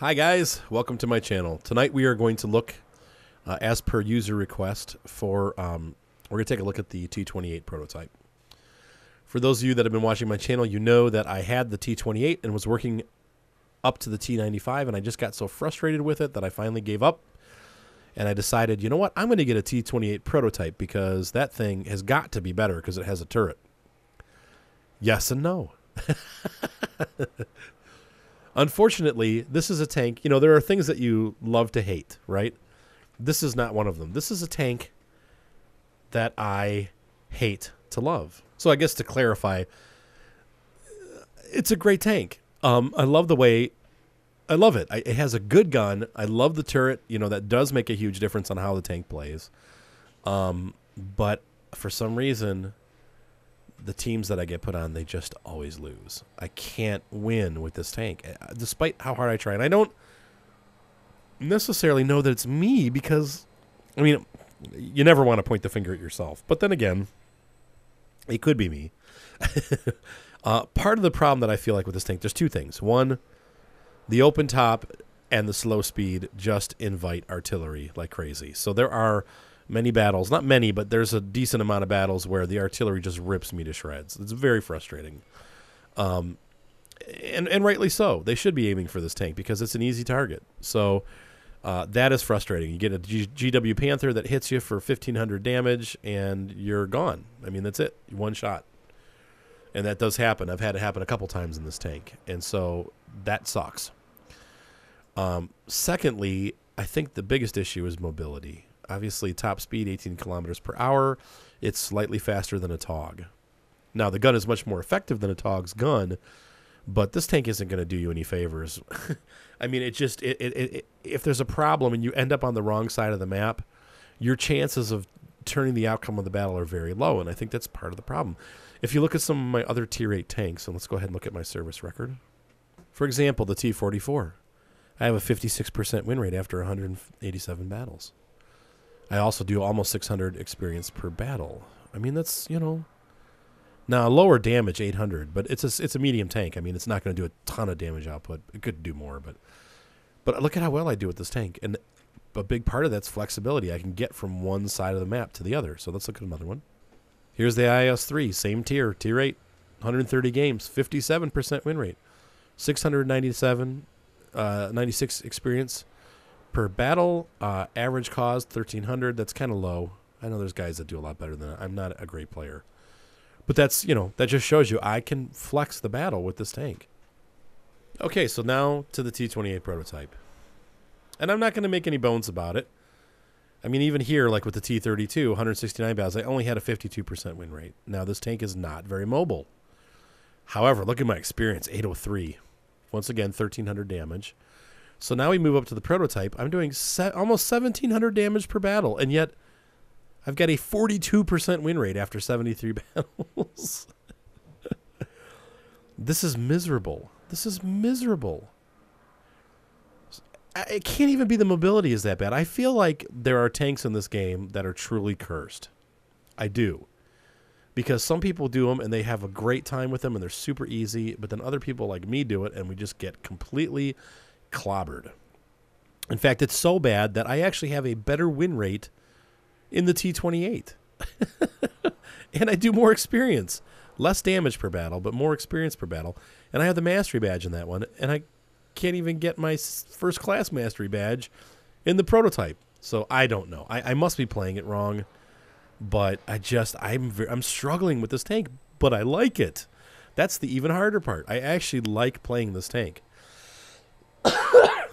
Hi guys, welcome to my channel. Tonight we are going to look, as per user request, for we're going to take a look at the T28 prototype. For those of you that have been watching my channel, you know that I had the T28 and was working up to the T95, and I just got so frustrated with it that I finally gave up, and I decided, you know what, I'm going to get a T28 prototype because that thing has got to be better because it has a turret. Yes and no. Unfortunately, this is a tank. You know, there are things that you love to hate, right? This is not one of them. This is a tank that I hate to love. So I guess to clarify, it's a great tank. I love the way, I love it. It has a good gun. I love the turret. You know, that does make a huge difference on how the tank plays. But for some reason, the teams that I get put on, they just always lose. I can't win with this tank, despite how hard I try. And I don't necessarily know that it's me because, I mean, you never want to point the finger at yourself. But then again, it could be me. Part of the problem that I feel like with this tank, there's two things. One, the open top and the slow speed just invite artillery like crazy. So there are many battles, not many, but there's a decent amount of battles where the artillery just rips me to shreds. It's very frustrating. And rightly so. They should be aiming for this tank because it's an easy target. So that is frustrating. You get a GW Panther that hits you for 1,500 damage and you're gone. I mean, that's it. One shot. And that does happen. I've had it happen a couple times in this tank. And so that sucks. Secondly, I think the biggest issue is mobility. Obviously, top speed, 18 kilometers per hour. It's slightly faster than a TOG. Now, the gun is much more effective than a TOG's gun, but this tank isn't going to do you any favors. I mean, if there's a problem and you end up on the wrong side of the map, your chances of turning the outcome of the battle are very low, and I think that's part of the problem. If you look at some of my other Tier 8 tanks, and let's go ahead and look at my service record. For example, the T44. I have a 56% win rate after 187 battles. I also do almost 600 experience per battle. I mean, that's, you know, now lower damage, 800, but it's a medium tank. I mean, it's not going to do a ton of damage output. It could do more, but look at how well I do with this tank. And a big part of that's flexibility. I can get from one side of the map to the other. So let's look at another one. Here's the IS-3, same tier, tier 8, 130 games, 57% win rate, 697, 96 experience per battle, average cost 1,300. That's kind of low. I know there's guys that do a lot better than that. I'm not a great player, but that's, you know, that just shows you I can flex the battle with this tank. Okay, so now to the T28 prototype, and I'm not going to make any bones about it. I mean, even here, like with the T32, 169 battles, I only had a 52% win rate. Now this tank is not very mobile. However, look at my experience, 803. Once again, 1,300 damage. So now we move up to the prototype. I'm doing almost 1,700 damage per battle, and yet I've got a 42% win rate after 73 battles. This is miserable. This is miserable. It can't even be the mobility is that bad. I feel like there are tanks in this game that are truly cursed. I do. Because some people do them, and they have a great time with them, and they're super easy, but then other people like me do it, and we just get completely clobbered. In fact, it's so bad that I actually have a better win rate in the T28. And I do more experience. Less damage per battle, but more experience per battle. And I have the mastery badge in that one, and I can't even get my first class mastery badge in the prototype. So I don't know. I must be playing it wrong, but I'm struggling with this tank, but I like it. That's the even harder part. I actually like playing this tank.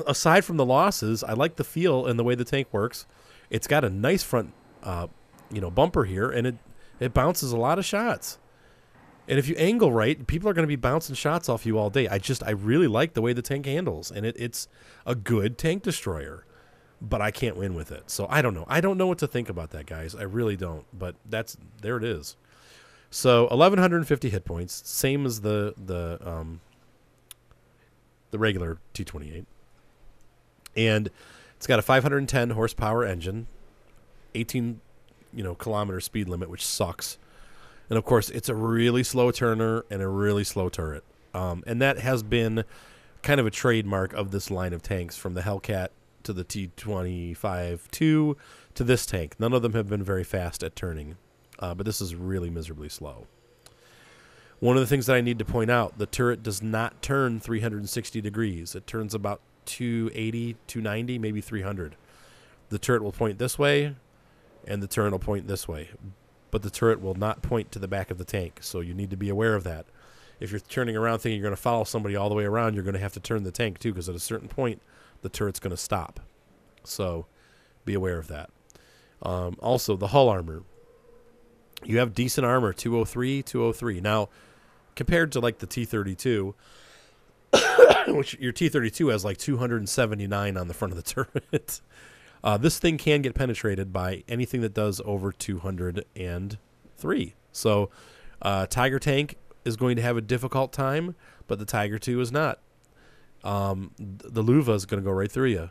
Aside from the losses, I like the feel and the way the tank works. It's got a nice front, bumper here, and it bounces a lot of shots. And if you angle right, people are going to be bouncing shots off you all day. I really like the way the tank handles, and it's a good tank destroyer, but I can't win with it. So I don't know. I don't know what to think about that, guys. I really don't. But there it is. So 1,150 hit points, same as the regular T28. And it's got a 510 horsepower engine, 18 kilometer speed limit, which sucks. And of course, it's a really slow turner and a really slow turret. And that has been kind of a trademark of this line of tanks, from the Hellcat to the T25-2 to this tank. None of them have been very fast at turning, but this is really miserably slow. One of the things that I need to point out, the turret does not turn 360 degrees. It turns about 280, 290, maybe 300. The turret will point this way, and the turret will point this way. But the turret will not point to the back of the tank, so you need to be aware of that. If you're turning around thinking you're going to follow somebody all the way around, you're going to have to turn the tank too, because at a certain point, the turret's going to stop. So be aware of that. Also, the hull armor. You have decent armor, 203, 203. Now, compared to like the T32, which your T32 has like 279 on the front of the turret, this thing can get penetrated by anything that does over 203. So Tiger tank is going to have a difficult time, but the Tiger 2 is not. The Luva is going to go right through you.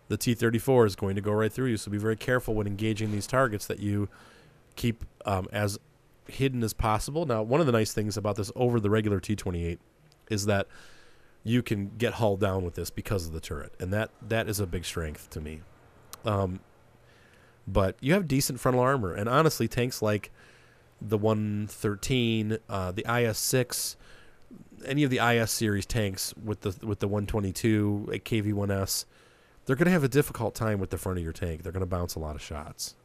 The T34 is going to go right through you, so be very careful when engaging these targets that you keep as hidden as possible. Now, one of the nice things about this over the regular T28 is that you can get hulled down with this because of the turret, and that is a big strength to me. But you have decent frontal armor, and honestly, tanks like the 113, the IS-6, any of the IS series tanks with the 122, a KV-1S, they're going to have a difficult time with the front of your tank. They're going to bounce a lot of shots.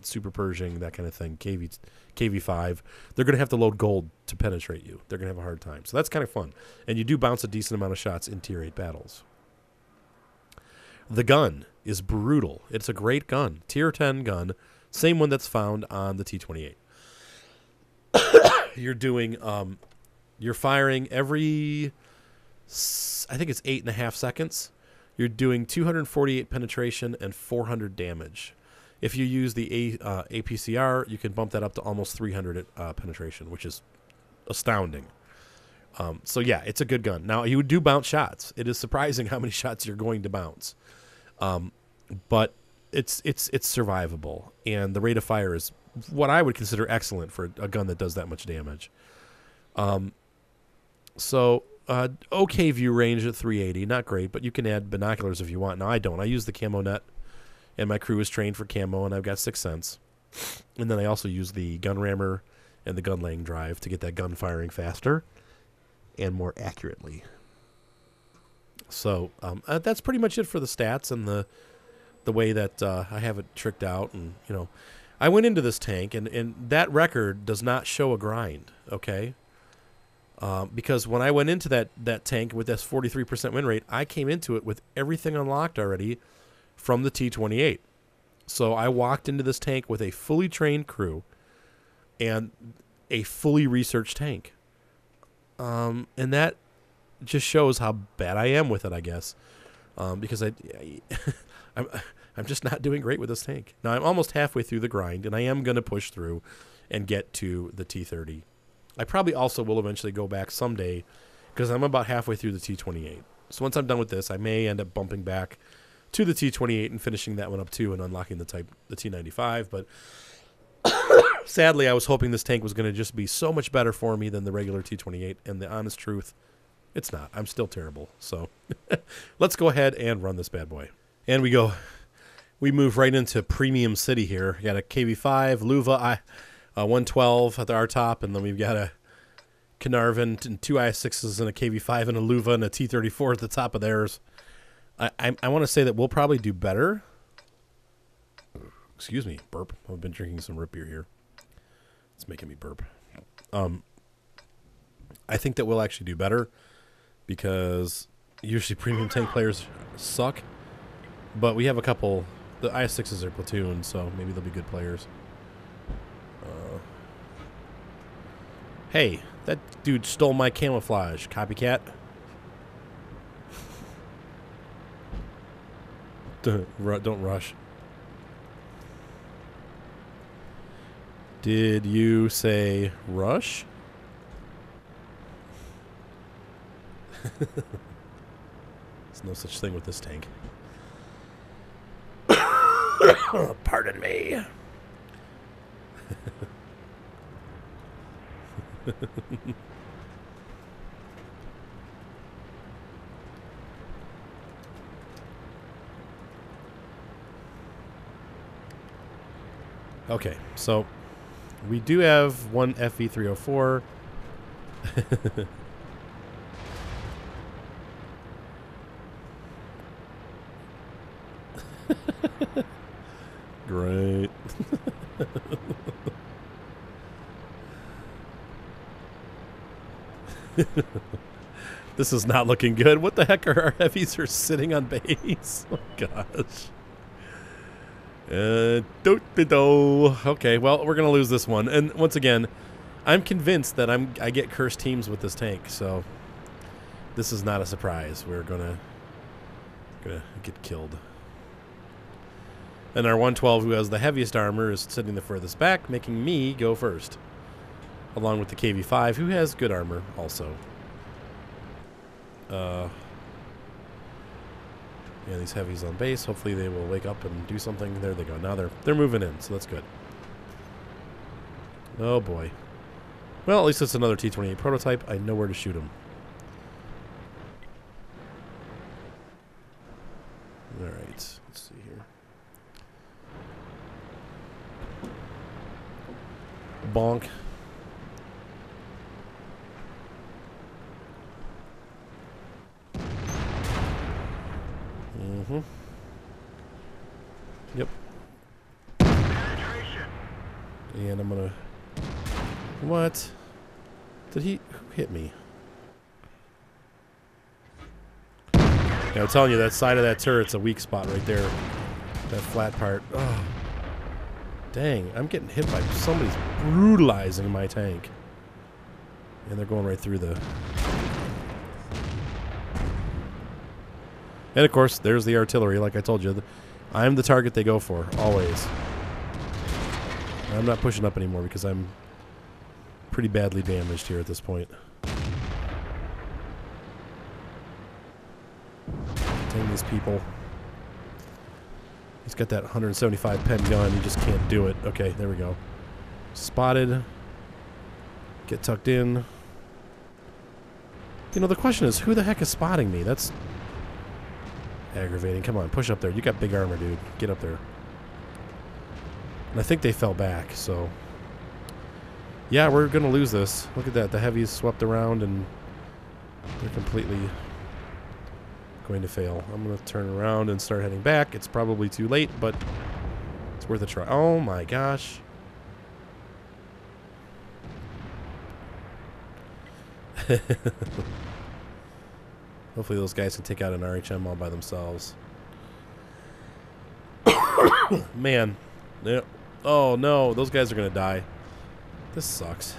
Super Pershing, that kind of thing, KV-5, they're going to have to load gold to penetrate you. They're going to have a hard time. So that's kind of fun. And you do bounce a decent amount of shots in Tier 8 battles. The gun is brutal. It's a great gun. Tier 10 gun, same one that's found on the T28. You're doing, you're firing every, I think it's 8.5 seconds. You're doing 248 penetration and 400 damage. If you use the APCR, you can bump that up to almost 300 penetration, which is astounding. So yeah, it's a good gun. Now, you do bounce shots. It is surprising how many shots you're going to bounce. But it's survivable, and the rate of fire is what I would consider excellent for a gun that does that much damage. Okay view range at 380, not great, but you can add binoculars if you want. Now, I don't. I use the camo net, and my crew is trained for camo, and I've got 6th sense. And then I also use the gun rammer and the gun laying drive to get that gun firing faster and more accurately. So that's pretty much it for the stats and the way that I have it tricked out. And, you know, I went into this tank, and that record does not show a grind, okay? Because when I went into that tank with this 43% win rate, I came into it with everything unlocked already from the T28. So I walked into this tank with a fully trained crew and a fully researched tank. And that just shows how bad I am with it, I guess. Because I'm just not doing great with this tank. Now, I'm almost halfway through the grind, and I am going to push through and get to the T30. I probably also will eventually go back someday, because I'm about halfway through the T28. So once I'm done with this, I may end up bumping back to the T28 and finishing that one up too and unlocking the T95. But sadly, I was hoping this tank was going to just be so much better for me than the regular T28, and the honest truth, it's not. I'm still terrible. So let's go ahead and run this bad boy. And we go. We move right into Premium City here. We got a KV-5, Luva, 112 at our top, and then we've got a Carnarvon and 2 IS-6s and a KV-5 and a Luva and a T-34 at the top of theirs. I want to say that we'll probably do better. Excuse me, burp. I've been drinking some root beer here. It's making me burp. I think that we'll actually do better because usually premium tank players suck. But we have a couple. The IS-6s are platoon, so maybe they'll be good players. Hey, that dude stole my camouflage, copycat. Don't rush. Did you say rush? There's no such thing with this tank. Pardon me. Okay, so we do have one FE304. Great. This is not looking good. What the heck are our heavies are sitting on base? Oh gosh. Okay, well, we're gonna lose this one. And once again, I'm convinced that I get cursed teams with this tank, so this is not a surprise. We're gonna get killed. And our 112, who has the heaviest armor, is sitting the furthest back, making me go first. Along with the KV5, who has good armor also. Yeah, these heavies on base. Hopefully they will wake up and do something. There they go. Now they're moving in, so that's good. Oh boy. Well, at least it's another T28 prototype. I know where to shoot him. All right. Let's see here. Bonk. Mm-hmm. Yep. And I'm gonna... What? Did he... Who hit me? Yeah, I'm telling you, that side of that turret's a weak spot right there. That flat part. Oh. Dang, I'm getting hit by... Somebody's brutalizing my tank. And they're going right through the... And of course, there's the artillery, like I told you. I'm the target they go for, always. I'm not pushing up anymore because I'm pretty badly damaged here at this point. Dang these people. He's got that 175 pen gun, he just can't do it. Okay, there we go. Spotted. Get tucked in. You know, the question is, who the heck is spotting me? That's... aggravating. Come on, push up there. You got big armor, dude. Get up there. And I think they fell back, so... Yeah, we're going to lose this. Look at that. The heavies swept around, and they're completely going to fail. I'm going to turn around and start heading back. It's probably too late, but it's worth a try. Oh, my gosh. Hopefully those guys can take out an RHM all by themselves. Man. Yeah. Oh, no. Those guys are going to die. This sucks.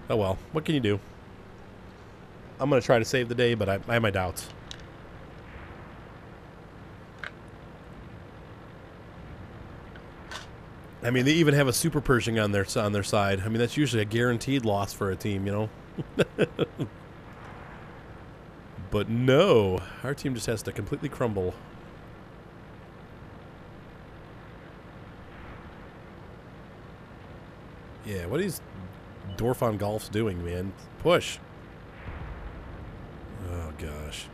Oh, well. What can you do? I'm going to try to save the day, but I have my doubts. I mean, they even have a Super Pershing on their side. I mean, that's usually a guaranteed loss for a team, you know? But no, our team just has to completely crumble. Yeah, what are these Dorfon Golfs doing, man? Push. Oh, gosh.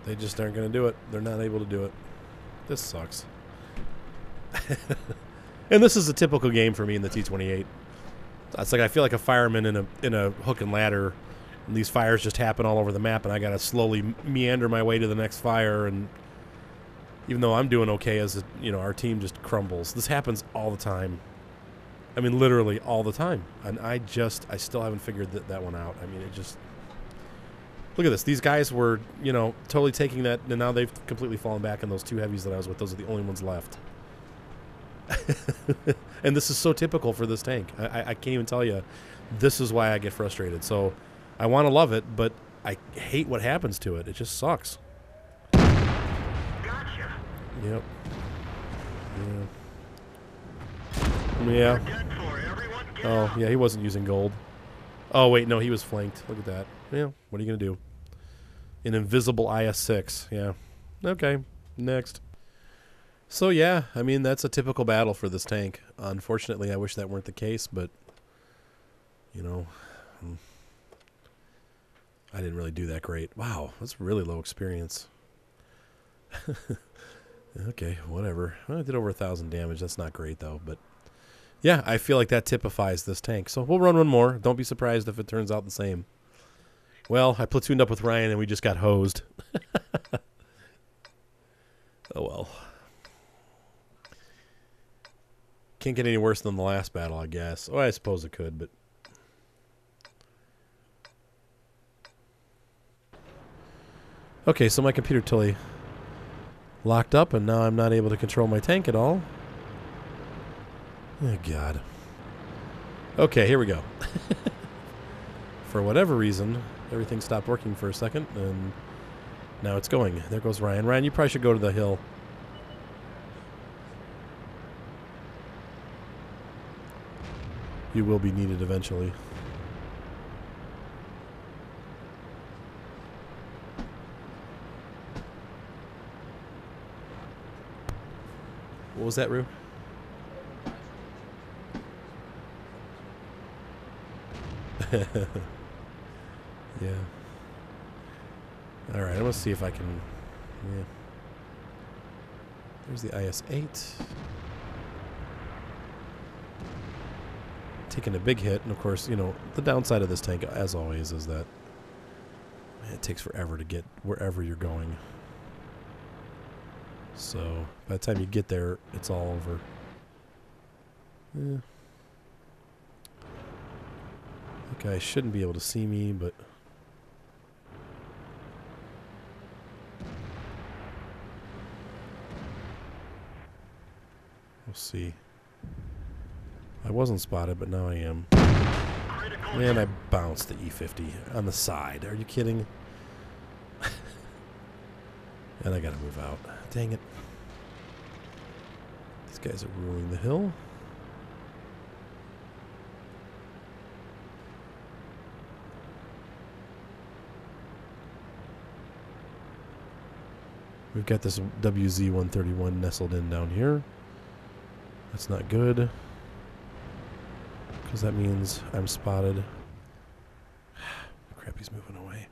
They just aren't going to do it. They're not able to do it. This sucks. And this is a typical game for me in the T28. It's like I feel like a fireman in a hook and ladder, and these fires just happen all over the map, and I got to slowly meander my way to the next fire. And even though I'm doing okay, our team just crumbles. This happens all the time. I mean, literally all the time. And I still haven't figured that one out. I mean, it just... Look at this. These guys were, totally taking that, and now they've completely fallen back, and those two heavies that I was with, those are the only ones left. And this is so typical for this tank. I can't even tell you. This is why I get frustrated. So I want to love it, but I hate what happens to it. It just sucks. Gotcha. Yep. Yeah. Oh, yeah, he wasn't using gold. Oh, wait, no, he was flanked. Look at that. Yeah, what are you going to do? An invisible IS-6. Yeah. Okay. Next. So, yeah, I mean, that's a typical battle for this tank. Unfortunately, I wish that weren't the case, but, you know, I didn't really do that great. Wow, that's really low experience. Okay, whatever. Well, I did over 1,000 damage. That's not great, though, but... Yeah, I feel like that typifies this tank. So we'll run one more. Don't be surprised if it turns out the same. Well, I platooned up with Ryan, and we just got hosed. Oh, well. Can't get any worse than the last battle, I guess. Oh, I suppose it could, but... Okay, so my computer totally locked up, and now I'm not able to control my tank at all. Oh, God. Okay, here we go. For whatever reason, everything stopped working for a second, and now it's going. There goes Ryan. Ryan, you probably should go to the hill. You will be needed eventually. What was that, Rue? Yeah. Alright, I'm going to see if I can... Yeah. There's the IS-8. Taking a big hit, and of course, you know, the downside of this tank, as always, is that it takes forever to get wherever you're going. So, by the time you get there, it's all over. Yeah. That guy shouldn't be able to see me, but... We'll see. I wasn't spotted, but now I am. Man, I bounced the E50 on the side. Are you kidding? And I gotta move out. Dang it. These guys are ruling the hill. We've got this WZ-131 nestled in down here. That's not good, because that means I'm spotted. Crap, he's moving away.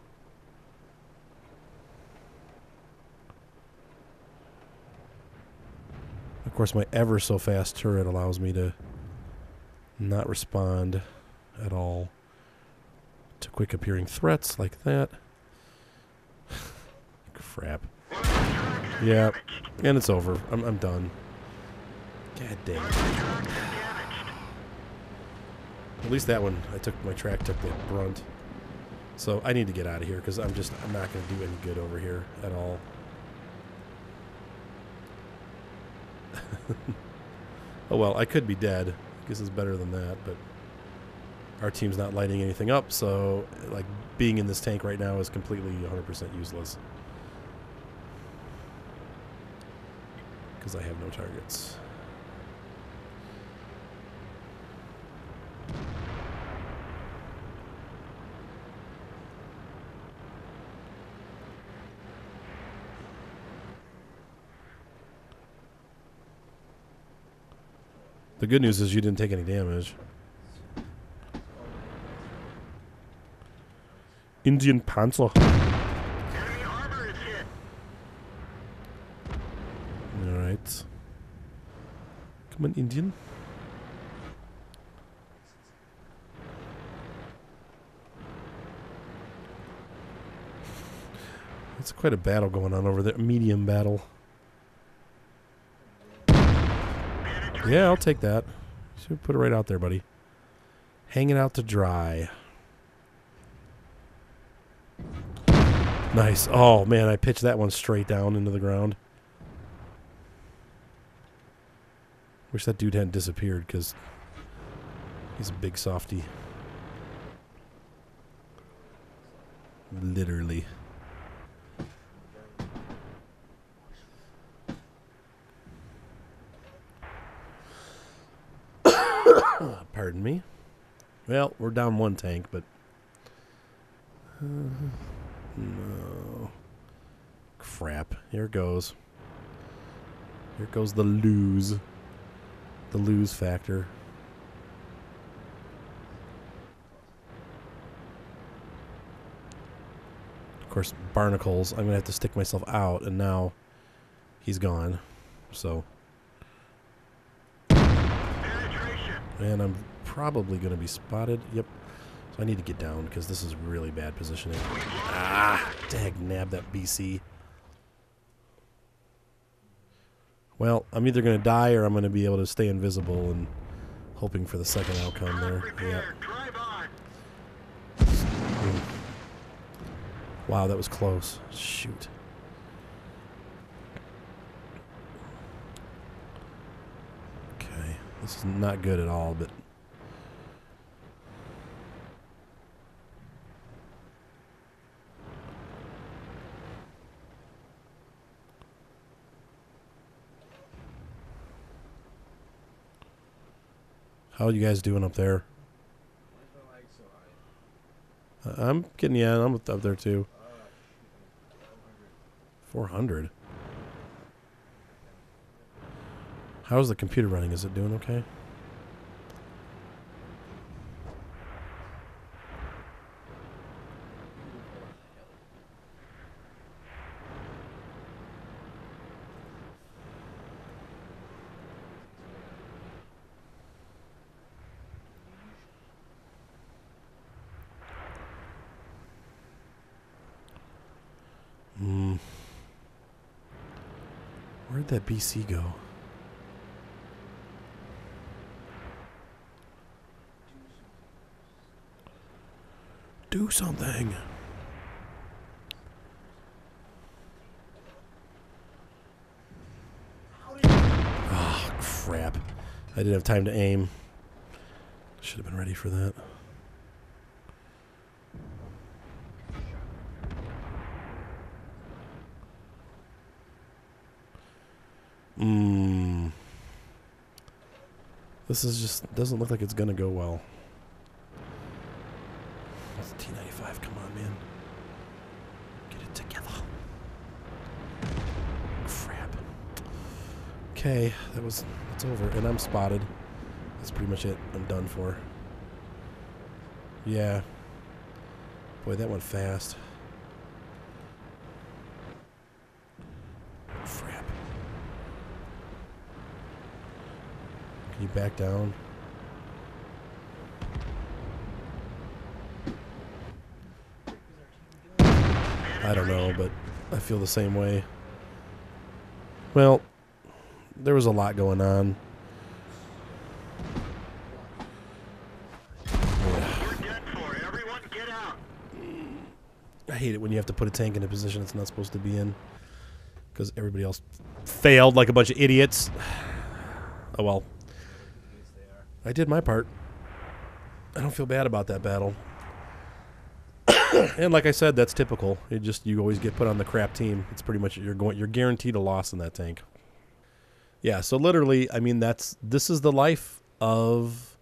Of course, my ever so fast turret allows me to not respond at all to quick appearing threats like that. Crap. Yeah, and it's over. I'm done. God damn it. At least that one, my track took the brunt. So I need to get out of here because I'm not going to do any good over here at all. Oh well, I could be dead. I guess it's better than that, but our team's not lighting anything up, so like being in this tank right now is completely 100% useless. Because I have no targets. The good news is you didn't take any damage. Indian Panzer. Alright. Come on, Indian. It's quite a battle going on over there. A medium battle. Yeah, I'll take that. Should put it right out there, buddy. Hanging out to dry. Nice. Oh, man, I pitched that one straight down into the ground. Wish that dude hadn't disappeared, because he's a big softy. Literally. Pardon me. Well, we're down one tank, but No. Crap. Here it goes. Here goes the lose. The lose factor. Of course, barnacles. I'm going to have to stick myself out, and now he's gone. So. And I'm probably going to be spotted. Yep. So I need to get down because this is really bad positioning. Ah, dag nab that BC. Well, I'm either going to die or I'm going to be able to stay invisible and hoping for the second outcome there. Yep. Wow, that was close. Shoot. Okay, this is not good at all, but... How are you guys doing up there? I'm getting, yeah, I'm up there too. 400. How's the computer running? Is it doing okay? Where'd that BC go? Do something. Oh, crap. I didn't have time to aim. Should have been ready for that. This is just, doesn't look like it's going to go well. It's T95, come on, man. Get it together. Crap. Okay, it's over, and I'm spotted. That's pretty much it. I'm done for. Yeah. Boy, that went fast. Crap. Can you back down? I don't know, but I feel the same way. Well, there was a lot going on. I hate it when you have to put a tank in a position it's not supposed to be in. Because everybody else failed like a bunch of idiots. Oh well. I did my part. I don't feel bad about that battle. And like I said, that's typical. You always get put on the crap team. It's pretty much you're guaranteed a loss in that tank. Yeah, so literally, I mean this is the life of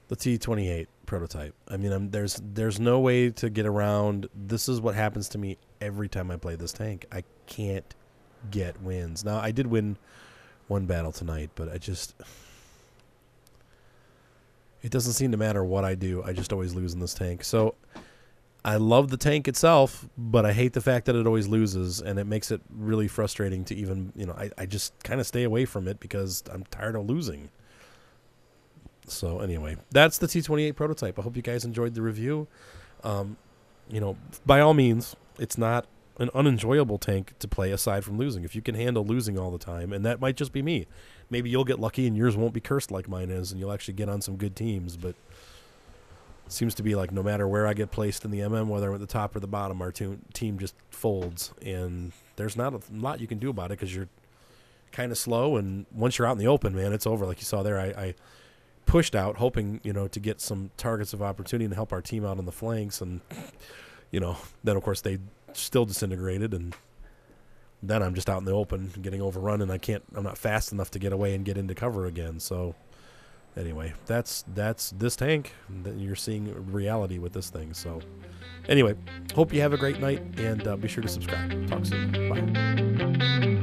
the T28 prototype. I mean, there's no way to get around. This is what happens to me every time I play this tank. I can't get wins. Now, I did win one battle tonight, but it doesn't seem to matter what I do. I just always lose in this tank. So I love the tank itself, but I hate the fact that it always loses, and it makes it really frustrating to even, I just kind of stay away from it because I'm tired of losing. So anyway, that's the T28 prototype. I hope you guys enjoyed the review. By all means, it's not an unenjoyable tank to play aside from losing. If you can handle losing all the time, and that might just be me. Maybe you'll get lucky and yours won't be cursed like mine is, and you'll actually get on some good teams, but it seems to be like no matter where I get placed in the MM, whether I'm at the top or the bottom, our team just folds, and there's not a lot you can do about it because you're kind of slow, and once you're out in the open, man, it's over. Like you saw there, I pushed out hoping, to get some targets of opportunity and help our team out on the flanks, and, then, of course, they still disintegrated, and then I'm just out in the open getting overrun, and I'm not fast enough to get away and get into cover again, so Anyway, that's this tank. You're seeing reality with this thing. So anyway, hope you have a great night, and be sure to subscribe. Talk soon. Bye.